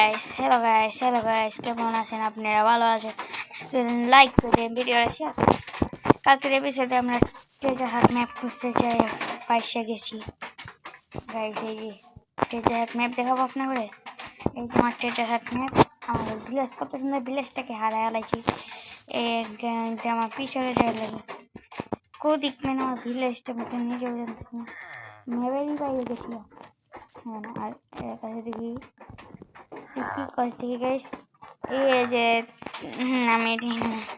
hello guys, কেমন আছেন আপনারা? ভালো আছেন? লাইক করে ভিডিওটা শেয়ার করুন। কালকের এপিসোডে আমরা ট্রেজার হাট ম্যাপ খুঁজতে যাই, পাইসা গেছি গাইস। এই যে ট্রেজার হাট ম্যাপ দেখাবো আপনাদের। এই যে আমার ট্রেজার হাট ম্যাপ, আমাদের ভিলেজ, কত সুন্দর ভিলেজটাকে হারায় হালাইছি। আমার পিছনে যাই লাগে কোদিক মানে আমার ভিলেজটা মতো নিজেও জানতে ম্যাপেরই বাইরে গেছিলাম। হ্যাঁ, আর এর কাছে দেখি কি করছি গাইস। এই যে আমি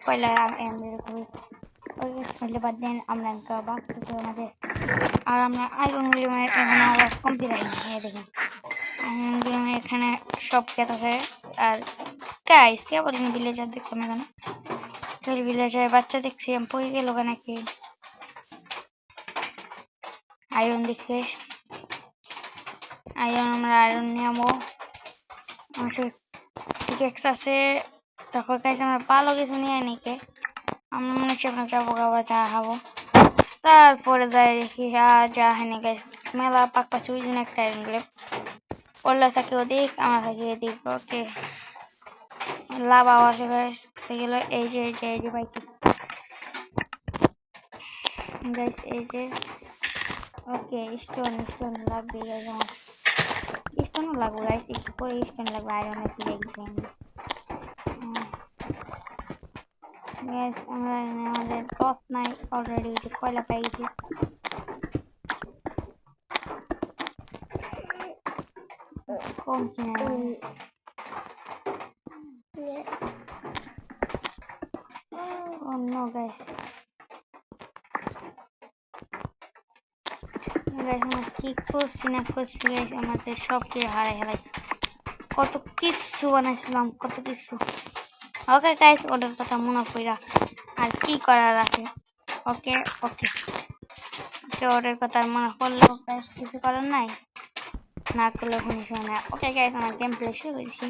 কয়লা কইলে বাদ দেন, আমরা বাঁচতেছে আমাদের। আর আমরা আয়রন গ্লিমের এখানে আবার কমতি রাখি। হ্যাঁ দেখেন, আয়রন গ্লিমের এখানে সব ক্ষেত আছে। আর গাইস কে বলেন ভিলেজার দেখলাম এখানে, তাহলে ভিলেজার বাচ্চা দেখছি আমি পড়ে গেল নাকি। আয়রন দেখছে, আয়রন আমরা আয়রন নেবো। পিকেক্স আছে, তারপর গাইস আমরা ভালো কিছু নিয়ে নিকে আমরা মনে হচ্ছে আমরা যাবো খাবার চা খাবো। তারপরে যাই দেখি যা হয়নি গাইস, মেলা পাক পাচ্ছে ওই জন্য একটা আয়রন গ্লেম ওরলা থাকে ওদিক, আমরা থাকি এদিক। ওকে, লাভ আওয়াজ গাইস হয়ে গেল। এই যে বাইক গাইস, এই যে ওকে স্টোন লাগবে গাইস, আমার স্টোনও লাগবে গাইস, একটু করে স্টোন লাগবে আয়রনের ফিরে গেছি। Guys, আমাদের টস নাই অলরেডি, কয়লা পেয়ে গেছি। কম কিনা no guys, আমরা কি করছি না করছি গাইস, আমাদের সব কিছু হারাই হারাইছি। কত কিছু বানাইছিলাম, কত কিছু। ওকে গাইস, ওদের কথা মনে পড়া আর কি করার আছে। ওকে ওকে ওকে, ওদের কথা মনে পড়লেও গাইস কিছু করার নাই, না করলে কোনো সময় না। ওকে গাইস, আমার গেম প্লে শুরু করেছি।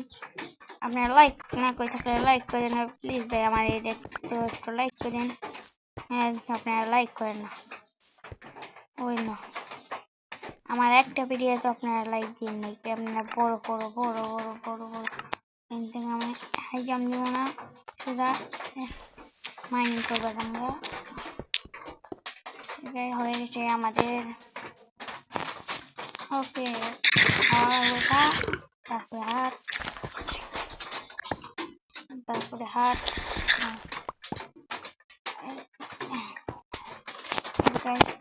আপনারা লাইক না করে থাকলে লাইক করে দেন প্লিজ ভাই, আমার এই দেখতে একটু লাইক করে দেন। হ্যাঁ, আপনারা লাইক করেন না, ওই না আমার একটা ভিডিও তো আপনারা লাইক দিন নাকি, আপনারা বড় কিন্তু আমি হাই জাম্প দিব না, সোজা মাইনিং করবো আমরা। এটাই হয়ে গেছে আমাদের। ওকে, তারপরে হাত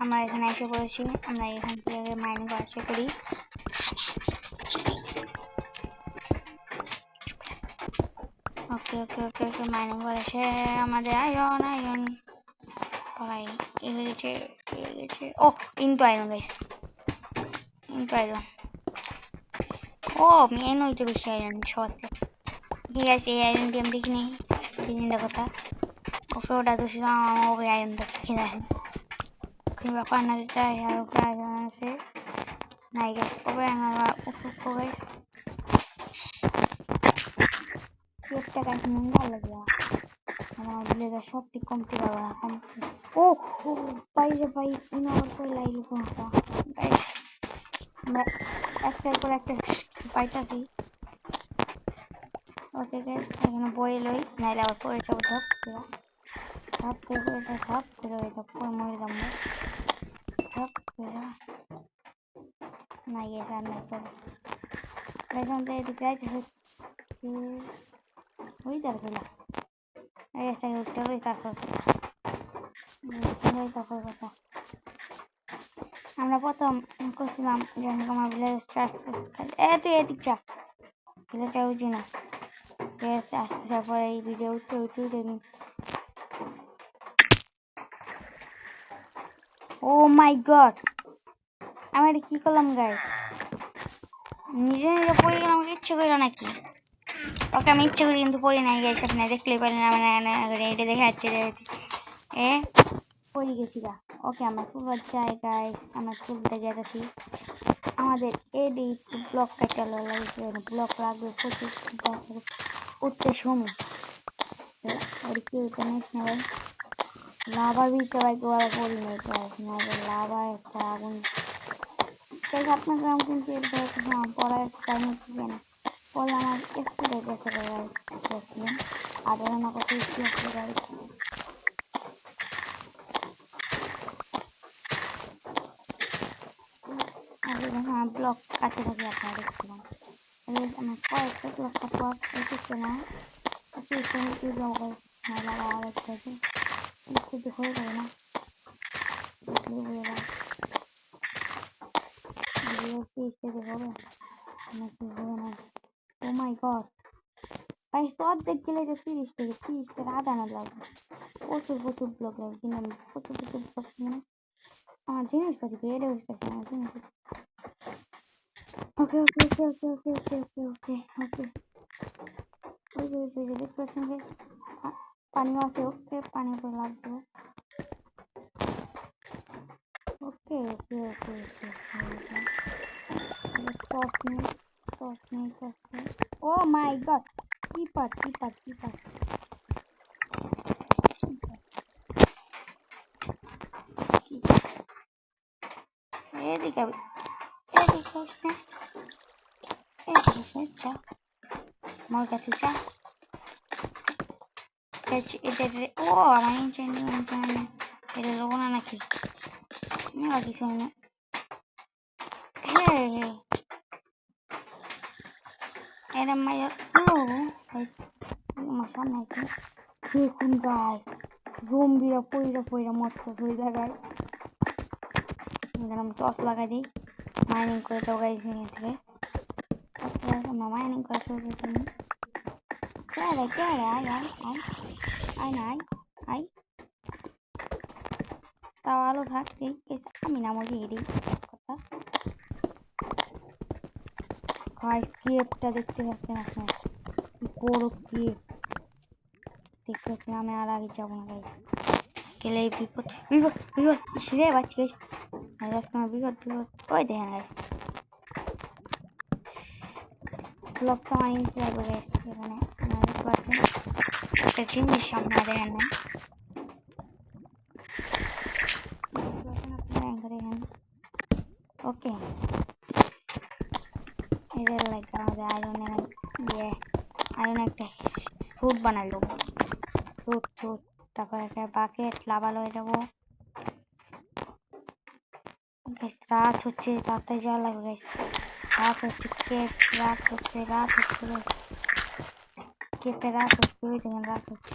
আমরা এখানে এসে পড়েছি। আমরা এখান থেকে মাইনিং করা শুরু করি। ওকে ওকে ওকে ওকে, মাইনিং করেছে আমাদের আয়রন ভাই এগিয়ে গেছে। ও into iron guys, into iron. ও মেন হইতে বেশি আয়রন সবাতে। ঠিক আছে, এই আয়রন দিয়ে আমি দেখিনি তিনটা কথা। ওকে ওটা তো ছিল আমার ওই আয়রনটা দেখে দেখেন ব্যাপার না, যেটা আর ওপরে আয়রন আছে নাই গাইস। ওপরে আমার উপর গাইস একটা গাইস মন ভালো লাগে আমার ভিলেজার সব ঠিক কমতে পারবো না কমতে। ও বাইরে ভাই আমার কই লাইলো কোনটা গাইস, আমরা একটার পর একটা পাইতাছি। ওকে গাইস, এখানে বই লই নাইলে আবার পরে যাবো। ধাপ করে ওইটা পরে মরে যাবো। ধাপ করে না গিয়ে রান্না করে এখান থেকে এদিকে আইতেছে ওই দরকার কথা। আমরা প্রথম করছিলাম যে আমার ভিলেজ স্টার্ট তুই এদিকটা ভিলেজটা উঠি না আসতে তারপরে এই ভিডিও উঠতে দেখি। ও মাই গড, আমি এটা কি করলাম গাইস, নিজে পড়ে গেলাম, আমাকে ইচ্ছে করলো নাকি। ওকে আমি ইচ্ছে করি কিন্তু পড়ি নাই গাইস, আপনি দেখলেই পারেন। এটা দেখে যাচ্ছে এ পড়ে গেছি গা। ওকে আমরা ফুলবার যাই গাইস, আমরা ফুলতে যাচ্ছি। আমাদের এডি ব্লক কাটা লাগছে, ব্লক লাগবে প্রচুর উঠতে সময়। আর কি নিস না ভাই, লাভার ভিতরে ভাই গোয়া পড়ি নাই গাইস, লাভা একটা আগুন গাইস। আপনার গ্রাম কিন্তু পড়ার টাইম হচ্ছে না, পরে আমার স্কুলে গেছে গেছিলাম আর না কত স্কুল আসলে গাড়ি আগে যখন ব্লক কাছে থাকি আপনারা দেখছিলাম আমার কয়েকটা ব্লকটা পর এসেছে না আর একটা একটু হয়ে যাবে না বলে দাও হবে নাকি হবে না ও মাই গড ভাই অর্ধেক গেলে যে 30 টাকা আদানো লাগবে প্রচুর ব্লক লাগবে কিন্তু আমি প্রচুর ব্লক মানে আমার জিনিসপাতি বেড়ে উঠছে আমার জিনিস ওকে ওকে ওকে ওকে ওকে ওকে ওকে ওকে ওকে ওই যে দেখতে পাচ্ছেন যে পানি আছে ওকে পানি উপরে লাগবে ওকে ওকে ওকে ওকে টস নেই ও মাই গড কিপার এদিকে যা আমার কাছে যা এদের ও আমার এটা লোবো না নাকি কিছু না হ্যাঁ এটা মাইয়া আমার সামনে আছে দেখুন গাছ জম্বিরা পইরা মস্ত হয়ে জায়গায় আমি টস লাগাই দিই মাইনিং করে দাও গাইজ ভেঙে থেকে আমরা মাইনিং করে শুরু করছি কে আয় তাও আলো থাকতেই আমি না মজি এরই কথা গাইজ কেপটা দেখতে পাচ্ছেন আপনার বড় কেপ দেখতে পাচ্ছেন আমি আর আগে যাবো না গাইজ গেলে বিপদ রে বাচ্চা গাইজ বিপদ ওই দেখেন গাইজ ব্লকটা মাইনিং লাগবে গাইজ এখানে আপনারা দেখতে পাচ্ছেন একটা জিনিস আপনারা দেখেন না ওকে এদের লাগে আমাদের আয়রন একটা স্যুট বানাই দেবো স্যুট তারপর একটা বাকেট লাভাল হয়ে যাবো রাত হচ্ছে তাড়াতাড়ি যাওয়া লাগবে রাত হচ্ছে কেপে রাত হচ্ছে ওই দেখেন রাত হচ্ছে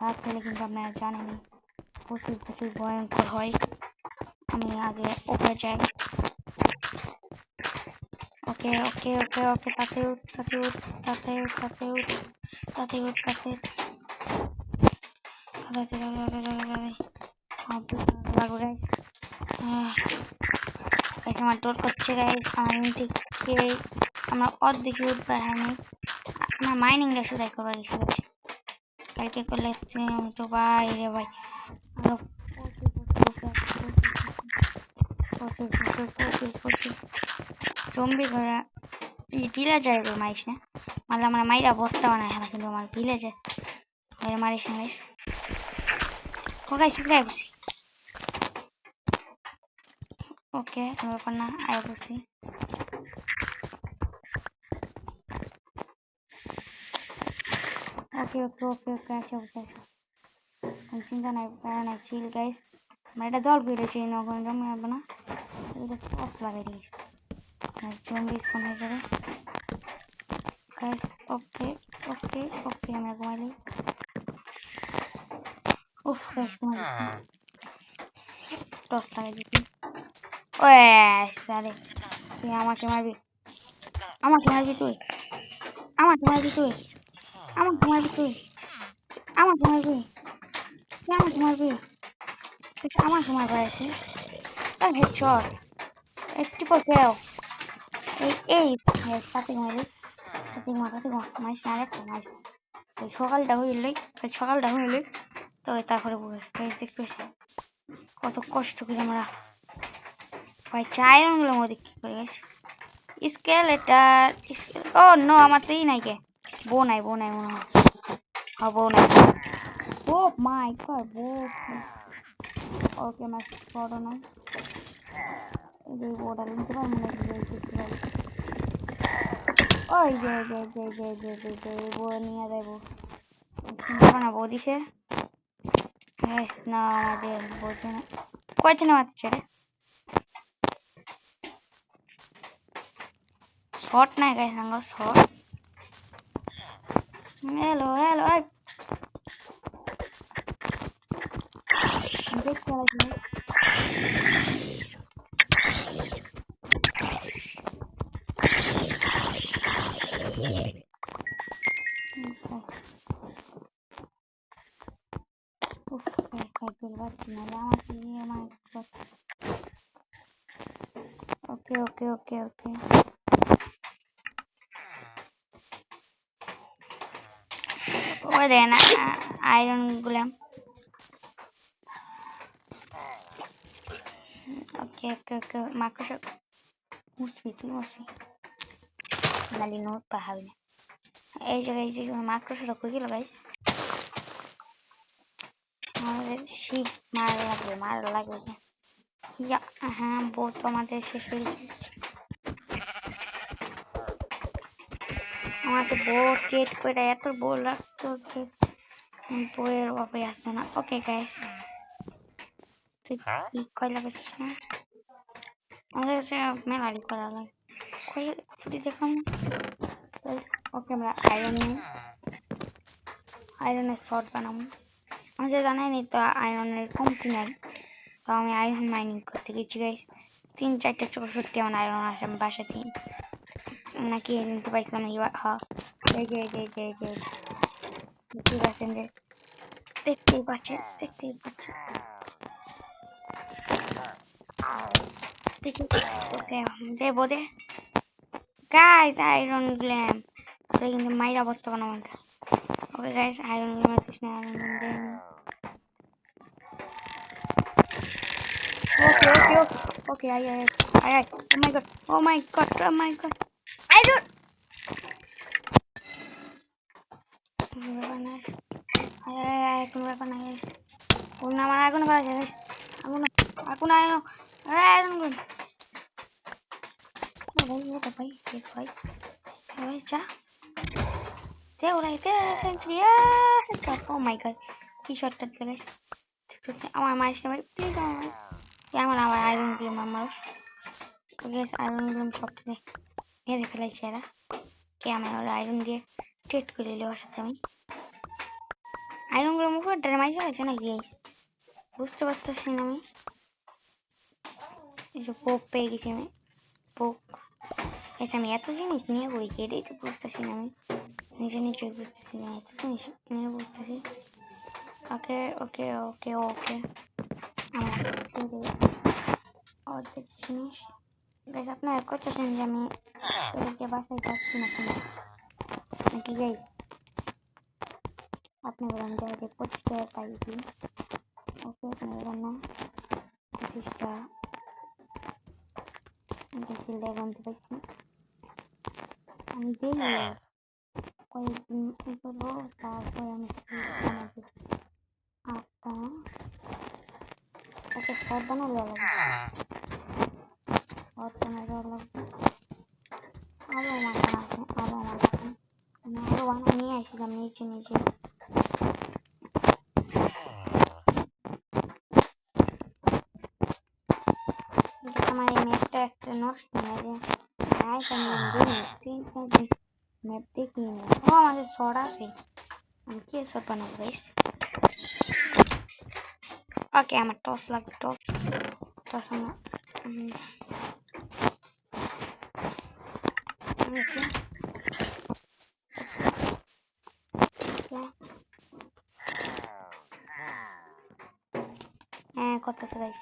রাত হলে কিন্তু আপনারা জানেনই প্রচুর ভয়ঙ্কর হয় আমি আগে ওপরে যাই ওকে তাতে উঠ আমার ডোর করছে গাইস আমরা অর্ধেকে উঠবো আমি আমার মাইনিংটা শুধাই করবো গেছি কালকে করলে তো বাইরে ভাই আরো প্রচুর জম্বি ঘোড়া ভিলেজার মারিস না মারলে আমার মাইরা ভর্তা বানায় হ্যাঁ কিন্তু আমার ভিলেজার মারিস না গাইস ও গাইস উঠে বসি ওকে কোনো ব্যাপার না আয় বসি ওকে আসো কোনো চিন্তা নাই প্যারা নাই চিল গাইস আমরা এটা দল বেরোছি কোনো জমে আসবো না এটা টপ লাগাই দিস জম্বি স্পন হয়ে যাবে গাইস ওকে আমরা ঘুমাই দিই উফ গাইস ঘুমাই টস লাগাই দিচ্ছি ওই সারে তুই আমাকে মারবি তুই আমার সময় পাইছে তার হেডশট 80% এই সাথে মাইস না একটা মাইস সকালটা হইলে তো তারপরে দেখতে পেয়েছি কত কষ্ট করে আমরা ভাই চাইরনগুলোর মধ্যে কি করে গেছি স্কেলেটার ও নো আমার তো নাই কে বউ নাই মনে হয় বউ নাই ও মাই গড ওকে আমার বড় নাই এই যে বড়টা নিতে পারবো না ওই যে বউ নিয়ে যাবো না বউ দিছে না আমাদের বউছে না কয়জনে মারছে রে শর্ট নাই গাইস সাঙ্গ শর্ট হ্যালো দেখতে লাগবে ওকে ওই দেন আয়রন গুলাম ওকে মাকড়সা মুসবি তুই মুসবি নালি নোট পাহাবি না এই জায়গায় যে মাকড়সাটা কই গেল গাইস আমাদের শিপ মারা লাগবে ইয়া হ্যাঁ বউ তো আমাদের শেষ হয়ে গেছে আমাদের বউ চেট করে এত বউ লাগতো যে বউয়ের অভাবে আসতো না ওকে গাইস তুই কি কয়লা পেছিস না আমাদের কাছে মেলারি করা লাগে কয়লা যদি দেখলাম ওকে আমরা আয়রনের শর্ট বানাবো আমি যে জানাই নি তো আয়রনের কমতি নাই তো আমি আয়রন মাইনিং করতে গেছি গাইস 3-4 64 আমার আয়রন আছে আমি বাসাতে নাকি নিতে পাইছিলাম এই যে ঠিক আছে দেখতেই পাচ্ছি ওকে দেবো দে গাইস আয়রন গ্ল্যাম তাহলে কিন্তু মাইরা বসতে পারো আমাকে okay guys iron glam Krishna iron glam Okay. I. Oh my god. I don't. কোনো ব্যাপার না guys. কোনো আমার আগুন করা যায় guys. আগুন আয়নো. আয়রন গুন. ভাই চা. তে ওরাই তে সেন্ট্রি. Oh my god. কি শটটা দিল guys. আমার মাইস ভাই প্লিজ আমার আয়রন দিয়ে মামার guys আয়রন গুলো সবটা মেরে ফেলাইছে এরা কে আমি আয়রন দিয়ে ট্রিট করে নিলে ওর সাথে আমি আয়রন গুলো মুখে ড্রামাই চলেছে নাকি গাইস বুঝতে পারতেছি না আমি এই যে পোক পেয়ে গেছি আমি পোক আমি এত জিনিস নিয়ে বই এটাই তো বুঝতেছি না আমি নিজে বুঝতেছি না এত জিনিস নিয়ে বুঝতেছি ওকে আমার অর্ধেক জিনিস গাইস আপনারা কইতেছেন যে আমি এদিকে বাসায় যাচ্ছি না কেন নাকি গাইস আপনি বলেন যে 25 টাকা পাইছি ওকে আপনি বলেন না 25 টাকা বেশি লেগনতে পাইছি আমি দিই কয়েকদিন কি করবো তারপর আমি আটটা ওকে সব বানালে লাগবে সব বানালে লাগবে আরো বানা নিয়ে আসছিলাম নিচে আমার এই ম্যাপটা একটা নষ্ট হয়ে যায় ম্যাপ দেখি ও আমাদের শর্ট আছে আমি কি শর্ট বানাবো গাইস ওকে আমার টস লাগবে টস আমার হ্যাঁ করতেছে গাইস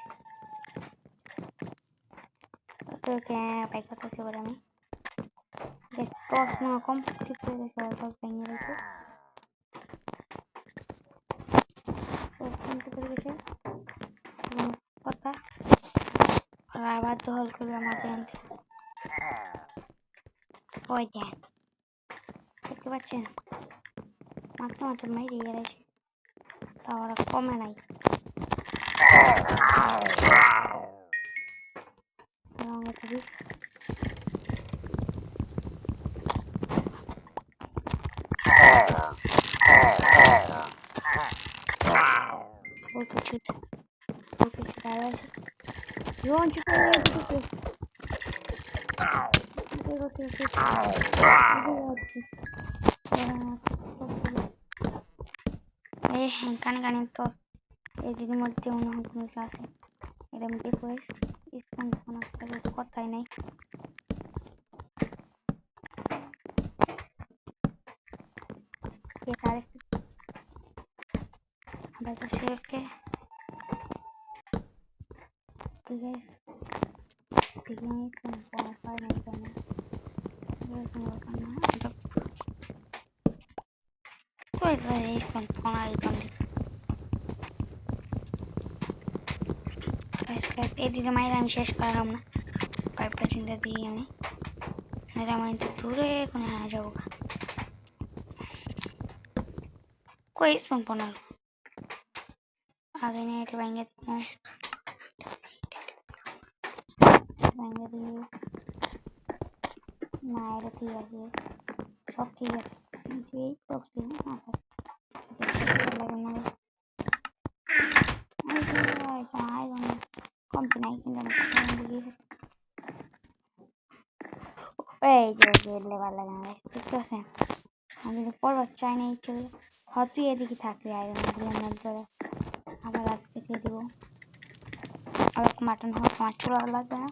ওকে ভাই করতেছে বলে আমি টস না কমপ্লিট করে গেছে টস ভেঙে গেছে কথা আবার দখল করবে আমাকে আনতে ওই দেন দেখতে পাচ্ছেন মাত্র মেরে গেছে তাও কমে নাই Don't you কানে কানে তো এই যদি মধ্যে অন্য কোনো আছে এটা আমি দেখো স্পন ফোন একটা কথাই নাই আমরা তো সেকে ঠিক আছে ঠিক আছে কোন পাওয়া নাই জানা কই যায় স্পন ফোন আইকন এই দিকে মাইরা আমি শেষ করলাম না পাইপটা চিন্তা দিই আমি মেরা মাইন তো দূরে কোনে হানা যাবো কই স্পন পনাল আগে নিয়ে এটা ভাঙে দিই না এটা ঠিক আছে সব ঠিক আছে কিন্তু এই প্রবলেম কমতে নাই কিন্তু এই যে লেবার লাগানো ঠিক আছে আমি তো পড়বার চাই না ইচ্ছে হয়তো এদিকে থাকলে আয়রন ধরে আবার রাত দেখে দেবো আর মাটন হোক আমার চুলা লাগবে না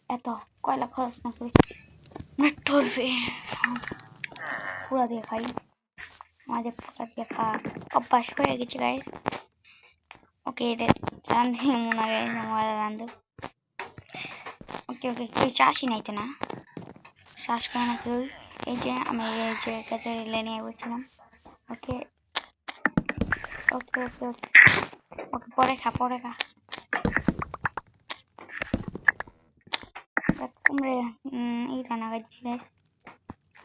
এত কয়লা খরচ না করে ধরবে পুরা দিয়ে খাই আমাদের পুরা দিয়ে খাওয়া অভ্যাস হয়ে গেছে গাইস ওকে এটা রান্ধে মনে হয় আমার রান্ধব ওকে ওকে কেউ চাষই নাই তো না শ্বাস করে না কেউ এই যে আমি এই যে কাছে রেলে নিয়ে বসছিলাম ওকে ওকে ওকে ওকে ওকে পরে খা কুমড়ে এই রান্না করছি গাইস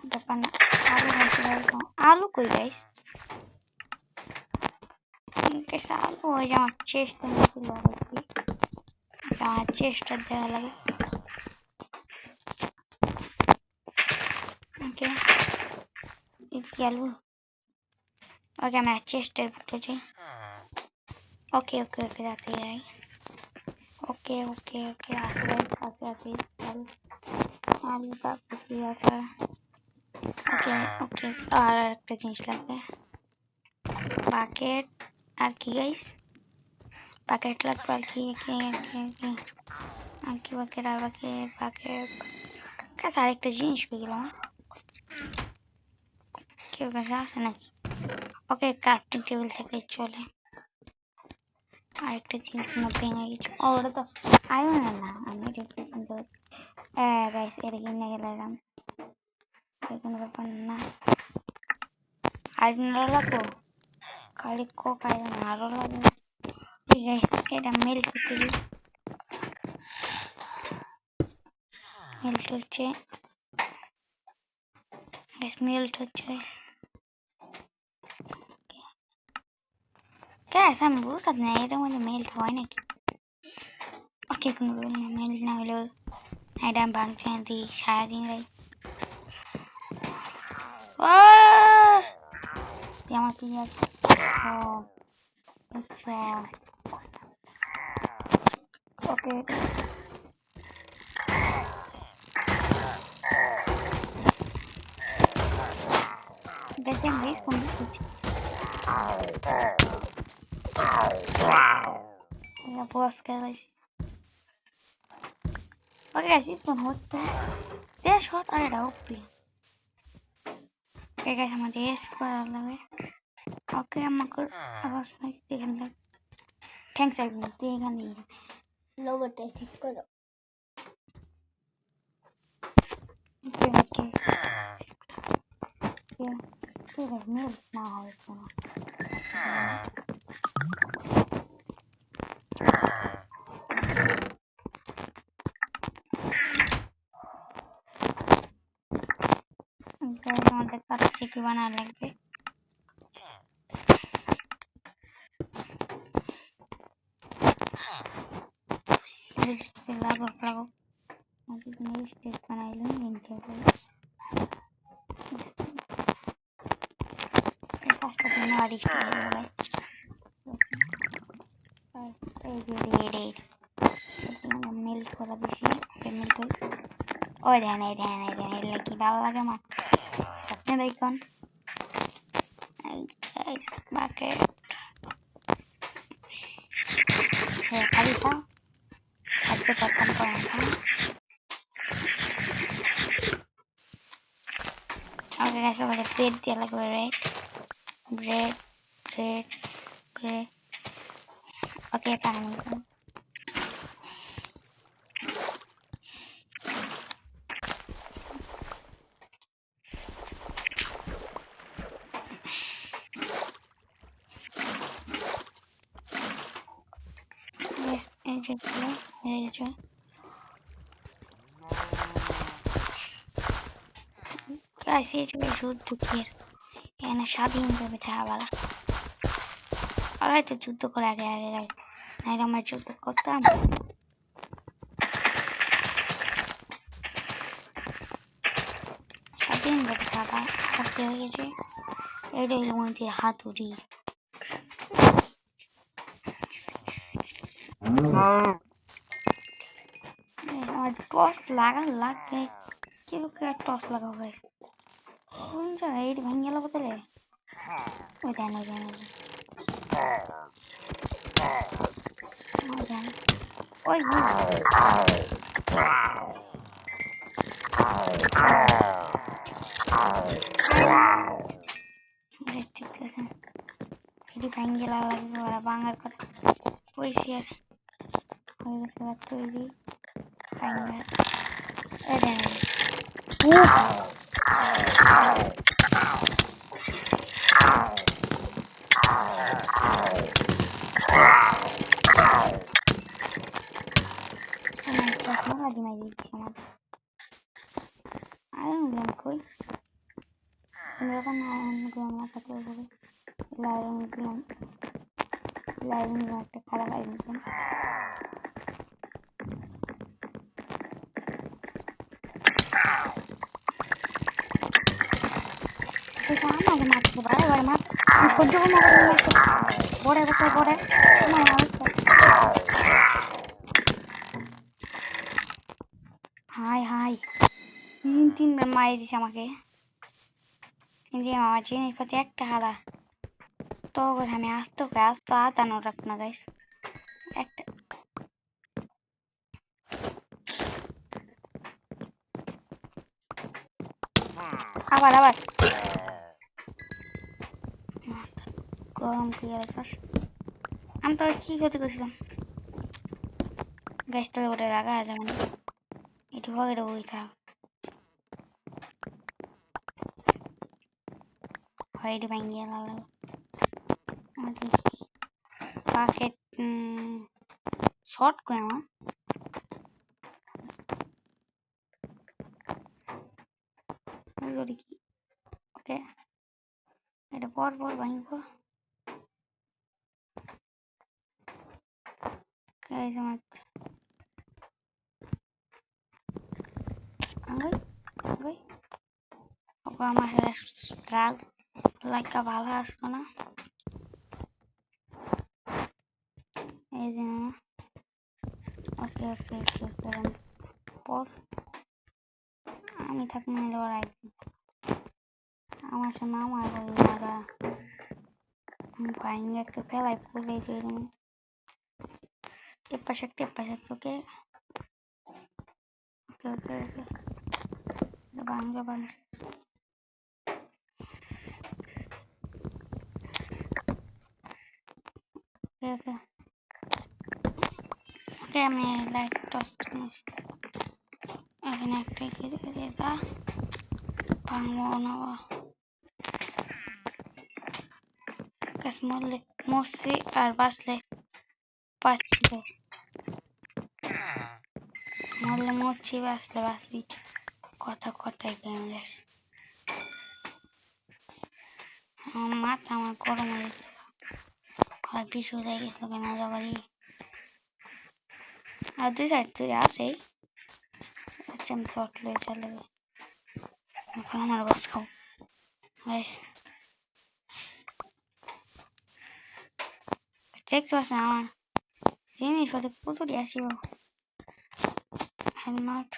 ব্যাপার না আলু কই গাইস আলু ওই যে আমার চেষ্টা ছিল আমার চেষ্টা দেওয়া লাগে ওকে इसकी आलू ओके मैं चेस्टर पकड़ जाए ओके ओके ओके जाते हैं ओके ओके ओके आसे आलू का किया था ओके ओके और एक जिनिस লাগবে বাকেট আর কি গাইস বাকেট লাগবে আর কি বাকেট আর বাকেট কাছে আরেকটা জিনিস পেয়ে গেলাম কেউ কাছে আছে নাকি ওকে ক্রাফটিং টেবিল থেকে চলে আরেকটা জিনিস ভেঙে গেছে ওটা তো আয়রন না আমি গাইস এটা কিনে গেলাম কোনো ব্যাপার না আয়রন লাগবো খালি কোক আয়রন আরো লাগবে ঠিক আছে এটা মেল্ট করতে দিই মেল্ট হচ্ছে মেল্ট হচ্ছে গ্যাস আমি বুঝতে না এটার মধ্যে মেল্ট হয় নাকি ওকে কোনো মেল্ট না হলেও এটা আমি ভাঙতে দিই সারাদিন রাই আমার কি আছে আচ্ছা ওকে দেখেন প্লিজ কোন কিছু ya puedo quedar oke guys spawn হচ্ছে দেশ হট আর এটা ওপি ওকে গাইস আমাদের এস করা লাগবে ওকে আমাকে আবার নাইস দেখেন থ্যাঙ্কস একদম তুই এখানে লোগোটা ঠিক করো ওকে ওকে ঠিক আছে মেল না হয় কোনো আমাদের কাছে কি বানা লাগবে লাগো আমি নিউ স্টেজ বানাইলাম ইনকে এই পাঁচটা দিন আড়ি করে এই যে রেড মেল্ট করা বেশি মেল্ট ওই ধ্যান এই ধ্যান এই ধ্যান এলে কি ভালো লাগে আমার আপনি দেখুন বাকেট খালি খাও খাদ্য খতম করা ওকে গাইস ওকে ব্রেড দিয়ে লাগবে রাইট ব্রেড ব্রেড ব্রেড ওকে তাহলে এই যে গাইস এই যে যুদ্ধ কি এখানে স্বাধীনভাবে থাকা ভালো আর হয়তো যুদ্ধ করে আগে আগে গাইস নাইলে আমরা যুদ্ধ করতাম স্বাধীনভাবে থাকা থাকতে হয়ে গেছে এটাই মধ্যে হাতুড়ি আমার টর্চ লাগবে কি টর্চ লাগাবো গাইস কোন জায়গায় এই ভেঙে গেল বদলে ওই দেন ওই দেন ওই ঠিক আছে এটি ভেঙে লাগবে ওরা বাঙার করে পরিষ্কার হয়ে গেছে তৈরি ভেঙে এই দেন একটা খারাপ আইডিয়া আমাকে মারতে পারে এবার মার সহ্য করে বড় বছর পরে হাই হাই তিনবার মারিয়ে দিছে আমাকে কিন্তু আমার জিনিসপাতি একটা হারা তো আমি আসতো আতানো রাখ না গাইস একটা আবার গরম কি গেছে আমি তো কি ক্ষতি করছিলাম গাছটা ওটা লাগা যাবে না একটু পকেটে বই থাক হয় এটি ভাঙিয়ে লাগলো পাকেট শর্ট করে আমার কি ওকে এটা পর ভাঙব আমার রাগ লাগা ভালো আসতো না এই যে ওকে ওকে ওকে পর আমি থাকি লড়াই আমার সামনে আমার লাগা ভাইঙ্গা একটা ফেলাই পড়ে টেপাশাক ওকে ওকে ওকে ওকে ভাঙ্গা ভাঙ্গা ওকে ওকে ওকে আমি লাইট টস এখানে একটা দিয়ে দা ভাঙবো না গাছ মরছি আর বাঁচলে পাচ্ছি গাছ মরলে মরছি বাঁচলে বাঁচবি কথাই গেম গাছ আমার মাথা আমার গরম হয়ে গেছে আর পিছু হয়ে গেছিল কেন যাবারই আর দুই সাইড থেকে আসেই আমি শর্ট লয়ে চলে এখন আমার বাস খাও গাইস দেখতে পাচ্ছেন আমার জিনিস ওদের কতটি আসিব হেলমেট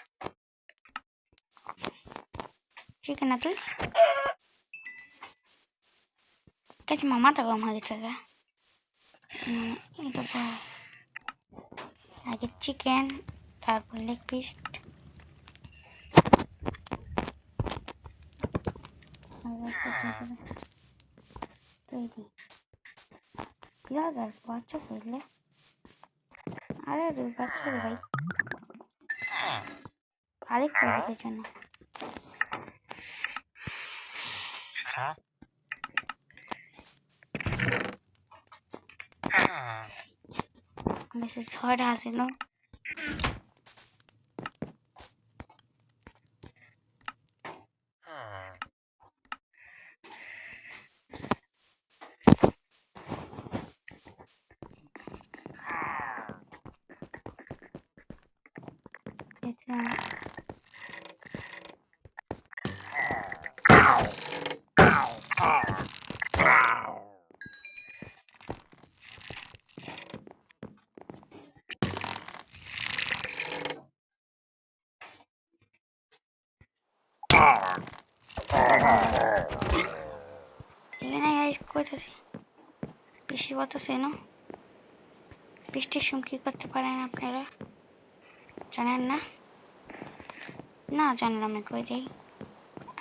চিকেন না তুই কাছে মামাটা গরম হয়ে গেছে এটা আগে চিকেন তারপর লেগ পিস তৈরি পেঁয়াজ আর বাচ্চা করলে আরে বাচ্চা ভাই আরেক করবার জন্য বেশি ছয়টা আসিল এখানে গাইস কইতাছি বৃষ্টি পড়তেছে না বৃষ্টির সময় কি করতে পারেন আপনারা জানেন না না জানলে আমি কই দিই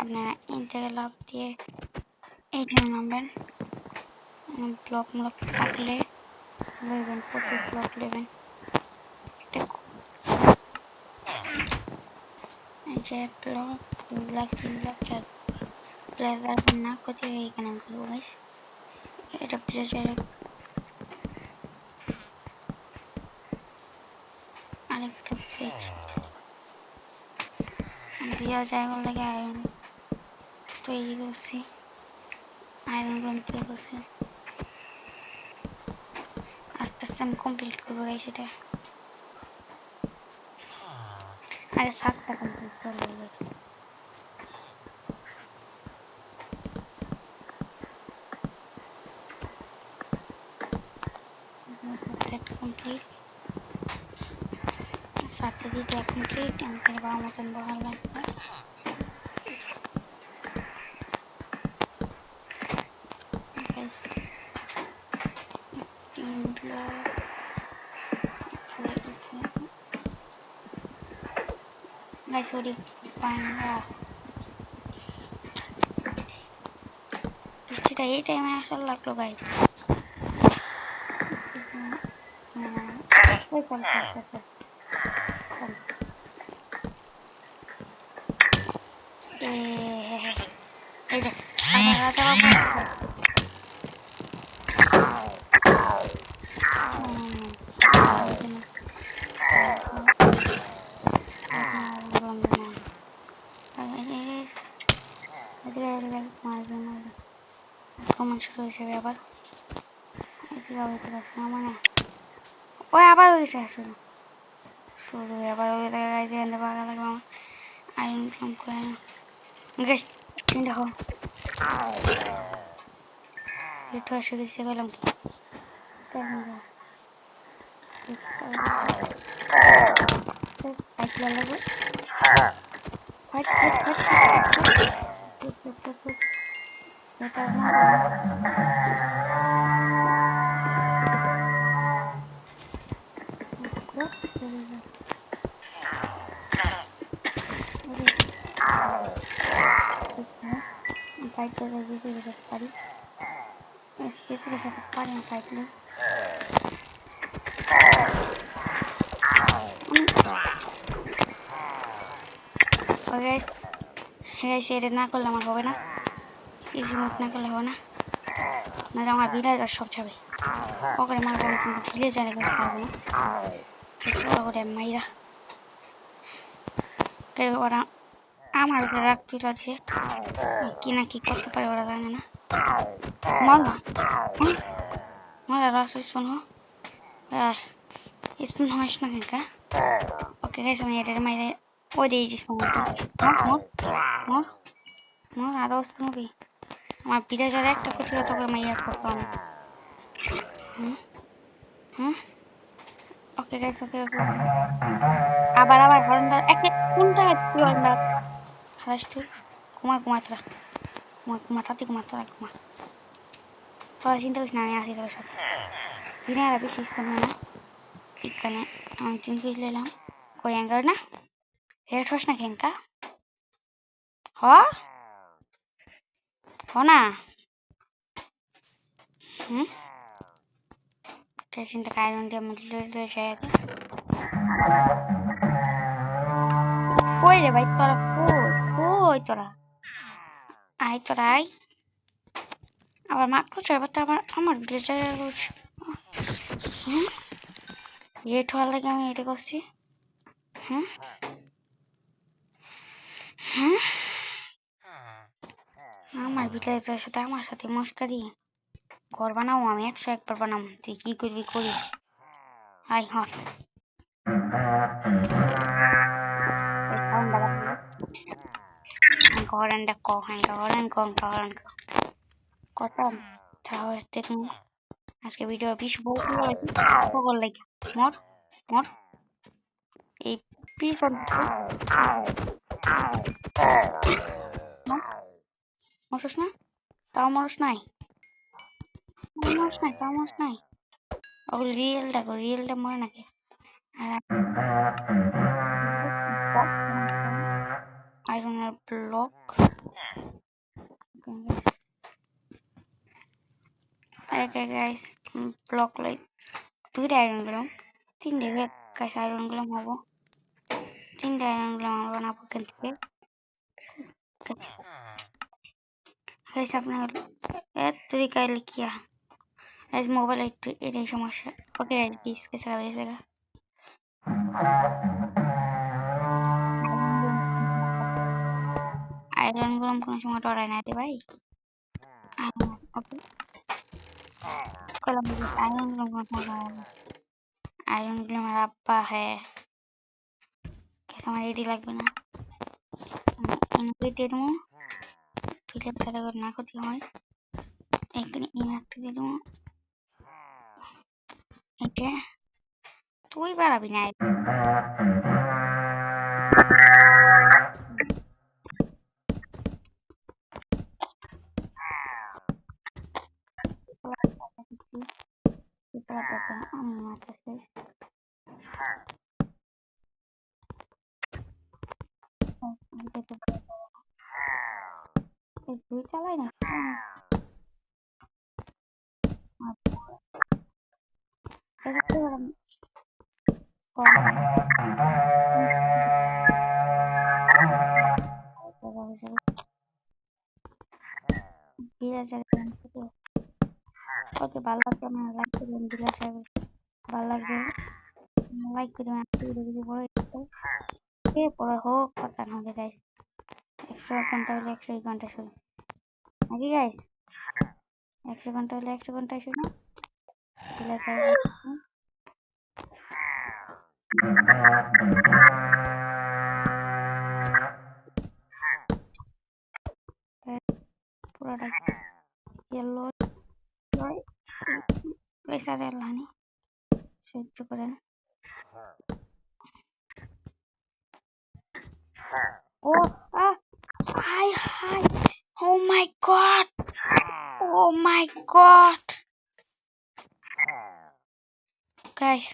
আপনারা ইন থেকে লাভ দিয়ে এইখানে নামবেন ব্লক ব্লক থাকলে লইবেন প্রচুর ব্লক নেবেন এই যে এক ব্লক দুই ব্লক তিন ব্লক চার ব্লক না কোথায় এইখানে করবো গাইস এটা প্লেজার আরেকটা পেজ দিয়া জায়গা লাগে আয়রন তৈরি করছি আয়রন রুম তৈরি করছি আস্তে আস্তে আমি কমপ্লিট করবো গাইস এটা আরে 7টা কমপ্লিট করবো কমপ্লিট 7টা দিটা কমপ্লিট আমাদের বাবা মতন বহাল লাগবে গাইস 3 ব্লক গাইস ওরি বাংলা বৃষ্টিটা এই টাইমে আসার লাগলো গাইস এই যে কমন শুরু হয়েছে আবার মানে ওই আবার হয়েছে শুরু শুরু আবার ওই গাইতে এনে ভালো লাগবে আমার আয়রন কাম করে গাইস দেখো এটা শুরু হয়েছে গেলাম ফাইট লাগবে ফাইট ফাইট ফাইট এটা ফাইট করে দিতে পারি স্কেচ করতে পারি না ফাইট না গাইস এটা না করলে আমার হবে না ইজি মুভ না করলে হবে না নাহলে আমার ভিলেজার সব যাবে ওকে মারবো কিন্তু ভিলেজারে করতে পারবো না ছোট করে মাইরা ওরা আমার উপরে রাগ তুই আছে কি না কি করতে পারে ওরা জানে না মার না মারা রাস স্পন হো স্পন হইস না কেন ওকে গাইস আমি এটা মাইরা ওই দিয়ে স্পন মর আরো স্পন হবে আমার ভিলেজারে একটা কত করে মাইরা করতে হবে হুম ওকে গাইস ওকে ওকে আবার আবার হর্নটা একে কোন জায়গায় তুই হর্নটা খালাস তুই ঘুমা ঘুমা তোরা ঘুমা ঘুমা তাতে ঘুমা তোরা ঘুমা তোরা চিন্তা করিস না আমি আসি তোর সাথে দিনের বেশি করবো না এখানে আমি 3 পিস নিলাম কই অ্যাঙ্গার না রেড হস না খেঙ্কা হ হ না হুম চিন্তা কারণ দিয়ে আমি লয়ে যাই আগে কই রে ভাই তোরা কই কই তোরা আয় তোরা আয় আবার মাত্র চাইবার তো আবার আমার ব্লেজার হুম রেড হওয়ার লাগে আমি এটা করছি হ্যাঁ হ্যাঁ আমার ভিলেজের সাথে আমার সাথে মস্কারি ঘর বানাবো আমি 101 বার বানাবো তুই কি করবি করিস আয় হর হরেনটা ক হরেন কম হরেন কত সাহস দেখুন আজকে ভিডিও বেশি বল লাগে মর মর এই পিছন মরস না তাও মরস নাই তাও মরস নাই ও রিয়েলটা মরে নাকি আর আয়রনের ব্লক আরে গাইস ব্লক লাইক 2টা আয়রন গেলাম 3টে গাইস আয়রন গেলাম হবো 3টে আয়রন গেলাম বানাবো কেন থেকে গাইস আপনার এত তরিকা লিখিয়া গাইস মোবাইল একটু এটাই সমস্যা ওকে গাইস প্লিজ कैसा लगा इसका আয়রন গরম কোনো সময় ডরায় না রে ভাই ওকে কলম আয়রন গরম কোনো সময় ডরায় না আয়রন গুলো আমার আব্বা হ্যাঁ कैसा আমার রেডি লাগবে না ইনগ্রিড দিয়ে দেবো ফিলে ফেলে করে না ক্ষতি হয় এখানে ইনগ্রিড দিয়ে দেবো এটা তুই বাড়াবি না আমি মারতেছি তুই চালাই না ওকে ভালো লাগবে আমার লাইক করবেন দিলে ভালো লাগবে লাইক করবেন ভিডিও বড় কে পড়া হোক কথা না হবে গাইস 100 ঘন্টা হলে 100 ঘন্টা শুনি নাকি গাইস 100 ঘন্টা হলে 100 ঘন্টা শুনি দিলে পুরোটা ইয়েলো পয়সা দেওয়ানি সহ্য করেন ও হাই হাই ও মাই গড guys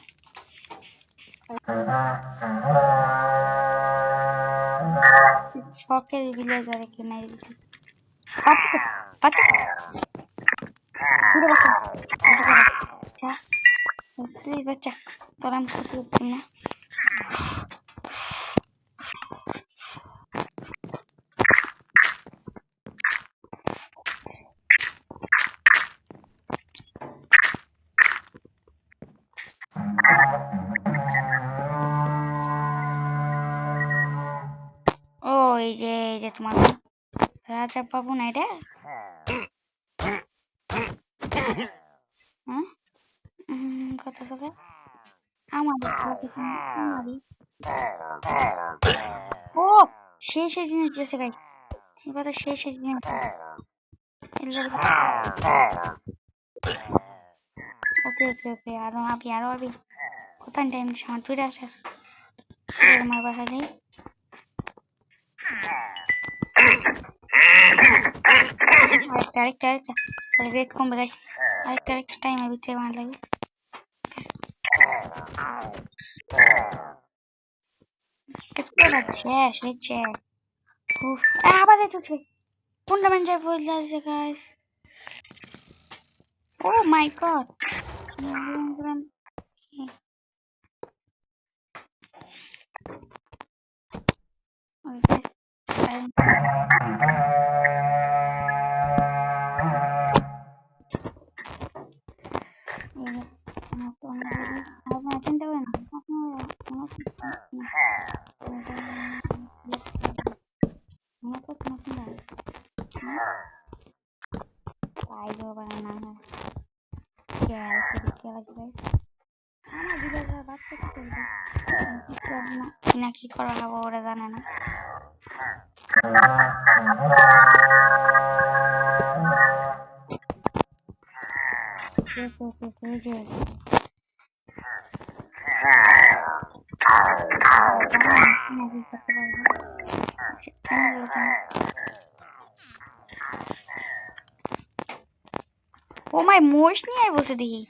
শখের ভিলেজারে কে মেরে দিচ্ছি প্লিজ বাচ্চা তোর আমি ক্ষতি করছি না ও এই যে তোমার রাজা বাবু না এটা কথা কথা আমারই ও শেষে জিনিস দিয়েছে গাইস এবার শেষে জিনিস ওকে ওকে ওকে আরো আবি কোথায় টাইম আমার দূরে আছে আমার বাসা নেই আরেকটা তাহলে রেট কমবে গাইস আরেকটা টাইমের ভিতরে আমার লাগবে শেষ নিচ্ছে আবার এসেছে কোনটা মান যায় বলে যাচ্ছে গাইস ও মাই গড কি করা হবে ওরা জানে না ও মাই মোষ নিয়ে বসে দেখি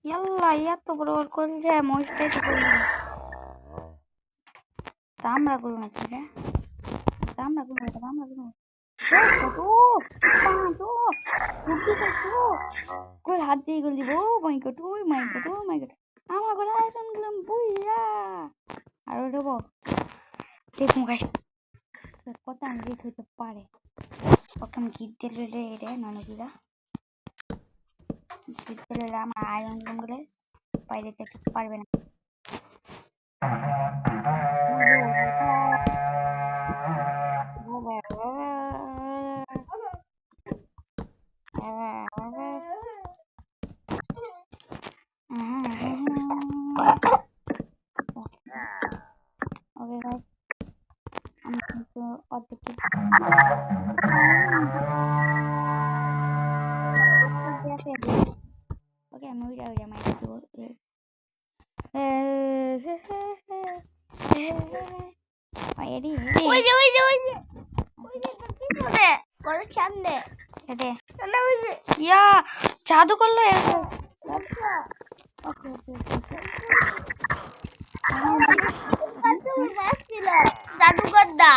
ইয়াল্লা এত বড় বড় করলে যায় মোষটাই তো করলি আমরা করবো না ঠিক আছে আমরা করবো কই হাত দিয়ে গেল দিব মাই গড ও মাই গড আমার গলা একদম গেলাম বুইয়া আর ওঠবো দেখুন গাইস কত রেট হইতে পারে ওকে আমি গিট দিলে রে ননদিরা গিট দিলে আমার আয়রন গুলো বাইরে যেতে পারবে না Okay, I'm moving out of my school. জাদু করলো জাদুকর দা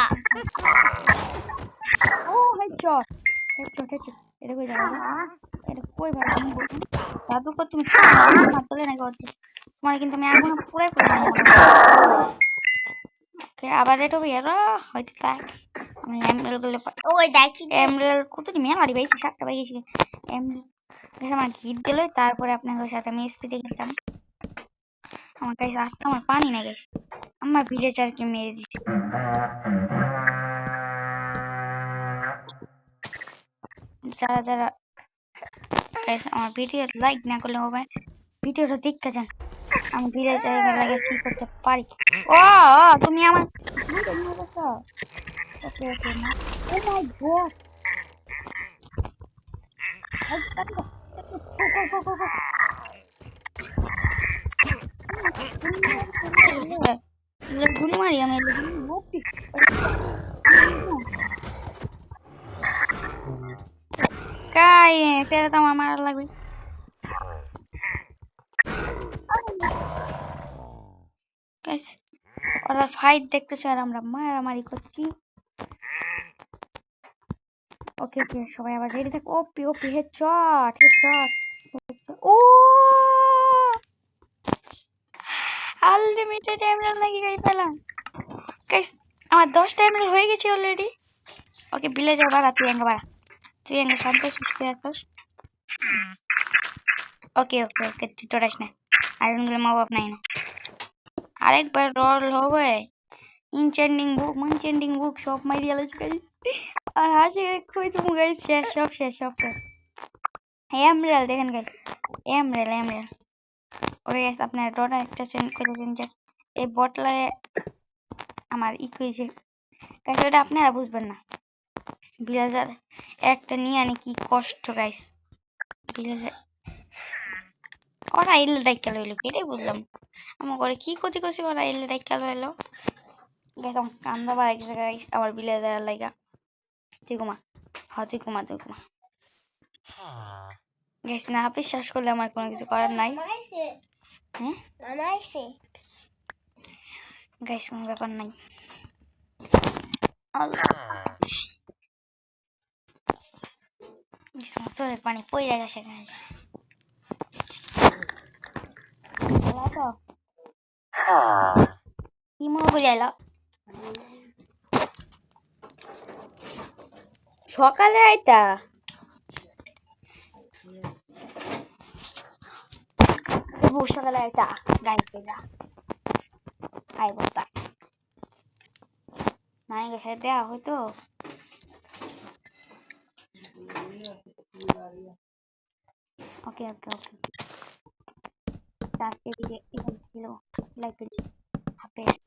ও হেডশট এটা কই যাবে এটা কই ভাই আমি বলছি জাদুকর তুমি মারতে না করতে তোমার কিন্তু আমি আগুন পুরাই করে ওকে আবার এটা বের হইতে থাক আমি এমরাল গুলো ওই দেখি এমরাল কত নি মেলা ভাই 7টা বাজে গেছে এমরাল আমার গিট দিল তারপরে আপনাদের সাথে আমি স্পিডে গেলাম আমার কাছে আসতে আমার পানি না গেছে আমার ভিলেজারকে মেরে দিচ্ছে যারা যারা আমার ভিডিও লাইক না করলে হবে ভিডিওটা দেখতে যান আমি ভিলেজারের লাগে কি করতে পারি ও তুমি আমার ওকে ওকে না ও মাই গড গুলি মারি আমি কাই তেরা তো আমার মারা লাগবে গাইস ওরা ফাইট দেখতেছে আর আমরা মারামারি করছি ওকে ওকে সবাই আবার রেডি থাক ওপি ওপি হেডশট ও আনলিমিটেড এমরাল লাগি গাই পেলাম গাইস আমার 10টা এমরাল হয়ে গেছে অলরেডি ওকে ভিলেজার বাড়া তুই এঙ্গা সন্তোষ করে আসছ ওকে ওকে ওকে তুই তোরাস না আয়রন গুলো মা বাপ নাই না আরেকবার রোল হবে ইনচেন্ডিং বুক সব মাইরিয়া লাগছে গাইস আর হাসি কই তুমি গাইস সব শেষ এমরাল দেখেন গাইস এমরাল ওরে গাইস আপনারা ডটা একটা সেন্ড করে দিন যে এই বটলায় আমার কইছে গাইস ওটা আপনারা বুঝবেন না ভিলেজার একটা নিয়ে আনি কি কষ্ট গাইস ভিলেজার ওরা এলে ডাইকা লইলো এটাই বুঝলাম আমার ঘরে কি ক্ষতি করছি ওরা এলে ডাইকা লইলো গেছাম কান্দা বার এক জায়গায় আবার বিলে দেওয়ার লাগা তুই ঘুমা হ্যাঁ তুই ঘুমা গেছ না বিশ্বাস করলে আমার কোনো কিছু করার নাই হ্যাঁ গাইস কোনো ব্যাপার নাই চোখের পানি পড়ে গেছে গাইস কি মনে করে এলো সকালে আইতা সকালে আইতা গাইস আইব তা নাই গেছে দেওয়া হয়তো ওকে আজকে দিকে ছিল লাইক হাফেজ